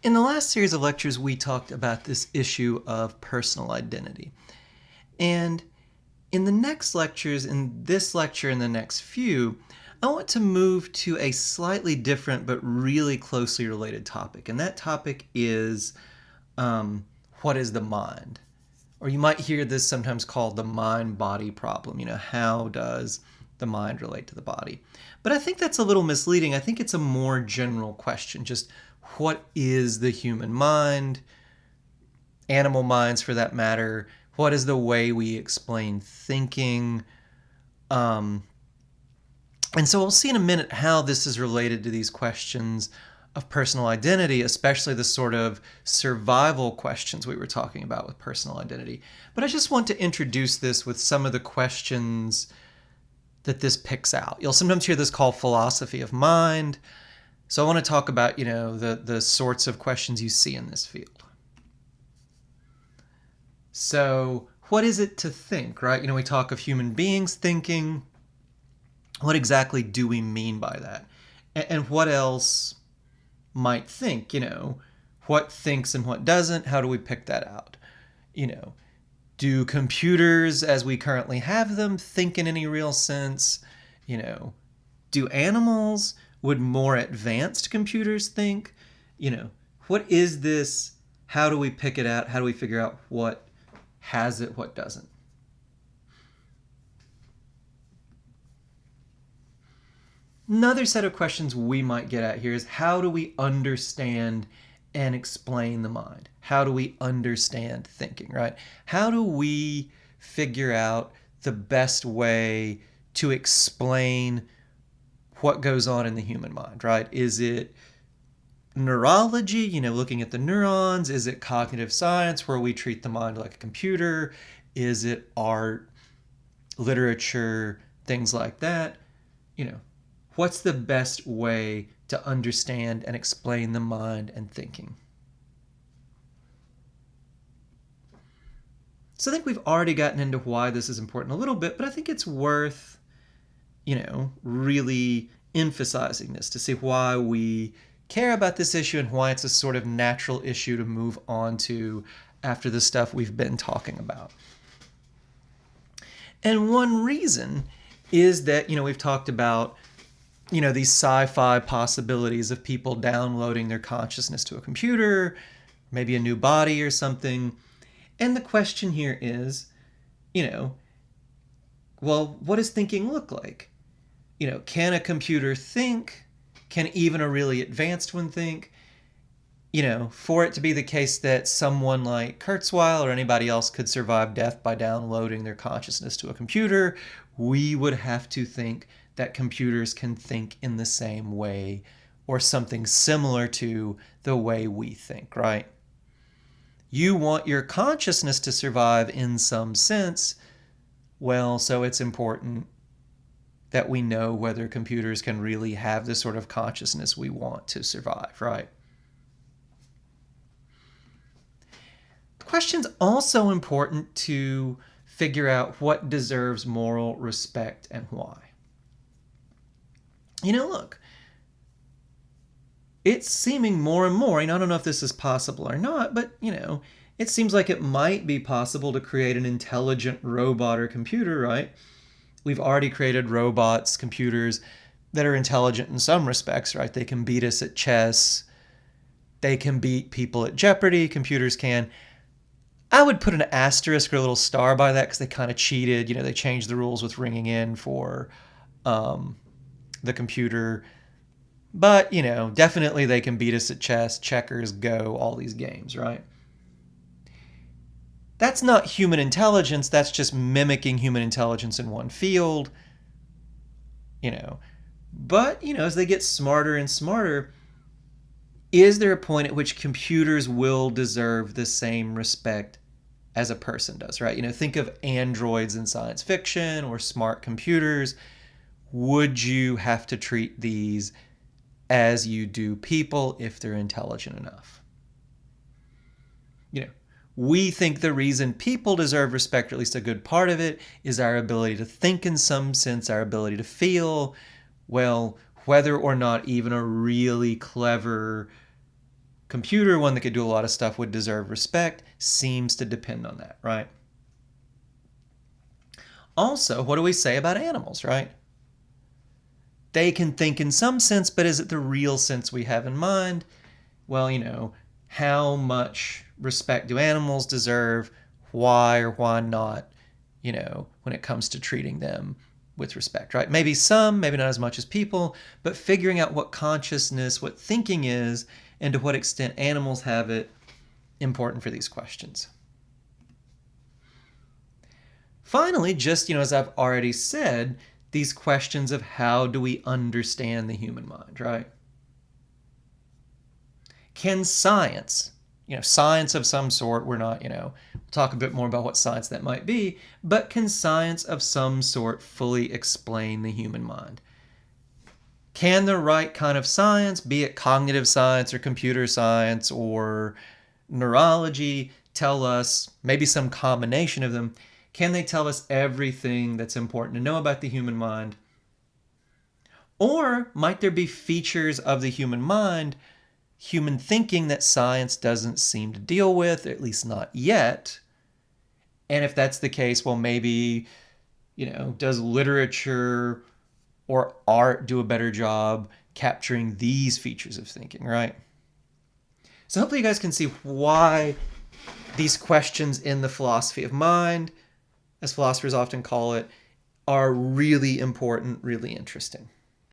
In the last series of lectures, we talked about this issue of personal identity. And in the next lectures, in this lecture and the next few, I want to move to a slightly different but really closely related topic. And that topic is what is the mind? Or you might hear this sometimes called the mind-body problem. How does the mind relate to the body? But I think that's a little misleading. I think it's a more general question. Just what is the human mind? Animal minds, for that matter. What is the way we explain thinking? And so we'll see in a minute how this is related to these questions of personal identity, especially the sort of survival questions we were talking about with personal identity. But I just want to introduce this with some of the questions that this picks out. You'll sometimes hear this called philosophy of mind. So I want to talk about, the sorts of questions you see in this field. So what is it to think, right? We talk of human beings thinking. What exactly do we mean by that? And what else might think? What thinks and what doesn't? How do we pick that out? Do computers as we currently have them think in any real sense? Do animals, would more advanced computers think? What is this? How do we pick it out? How do we figure out what has it, what doesn't? Another set of questions we might get at here is how do we understand and explain the mind? How do we understand thinking, right? How do we figure out the best way to explain what goes on in the human mind, right? Is it neurology, looking at the neurons? Is it cognitive science, where we treat the mind like a computer? Is it art, literature, things like that? What's the best way to understand and explain the mind and thinking? So I think we've already gotten into why this is important a little bit, but I think it's worth, really emphasizing this to see why we care about this issue and why it's a sort of natural issue to move on to after the stuff we've been talking about. And one reason is that, we've talked about these sci-fi possibilities of people downloading their consciousness to a computer, maybe a new body or something. And the question here is, well, what does thinking look like? Can a computer think? Can even a really advanced one think? For it to be the case that someone like Kurzweil or anybody else could survive death by downloading their consciousness to a computer, we would have to think that computers can think in the same way or something similar to the way we think, right? You want your consciousness to survive in some sense. Well, so it's important that we know whether computers can really have the sort of consciousness we want to survive, right? The question's also important to figure out what deserves moral respect and why. Look, it's seeming more and more, I don't know if this is possible or not, but, it seems like it might be possible to create an intelligent robot or computer, right? We've already created robots, computers that are intelligent in some respects, right? They can beat us at chess. They can beat people at Jeopardy. Computers can. I would put an asterisk or a little star by that because they kind of cheated. They changed the rules with ringing in for the computer. But, definitely they can beat us at chess, checkers, Go, all these games, right? That's not human intelligence. That's just mimicking human intelligence in one field. But, as they get smarter and smarter, is there a point at which computers will deserve the same respect as a person does, right? Think of androids in science fiction or smart computers. Would you have to treat these as you do people if they're intelligent enough? We think the reason people deserve respect, or at least a good part of it, is our ability to think in some sense, our ability to feel. Well, whether or not even a really clever computer, one that could do a lot of stuff, would deserve respect, seems to depend on that, right? Also, what do we say about animals, right? They can think in some sense, but is it the real sense we have in mind? Well, how much respect do animals deserve? Why or why not, when it comes to treating them with respect, right? Maybe some, maybe not as much as people, but figuring out what consciousness, what thinking is, and to what extent animals have it, important for these questions. Finally, just, as I've already said, these questions of how do we understand the human mind, right? Can science, science of some sort, we're not, we'll talk a bit more about what science that might be, but can science of some sort fully explain the human mind? Can the right kind of science, be it cognitive science or computer science or neurology, tell us, maybe some combination of them, can they tell us everything that's important to know about the human mind? Or might there be features of the human mind, human thinking, that science doesn't seem to deal with, at least not yet? And if that's the case, well, maybe, does literature or art do a better job capturing these features of thinking, right? So hopefully you guys can see why these questions in the philosophy of mind, as philosophers often call it, are really important, really interesting.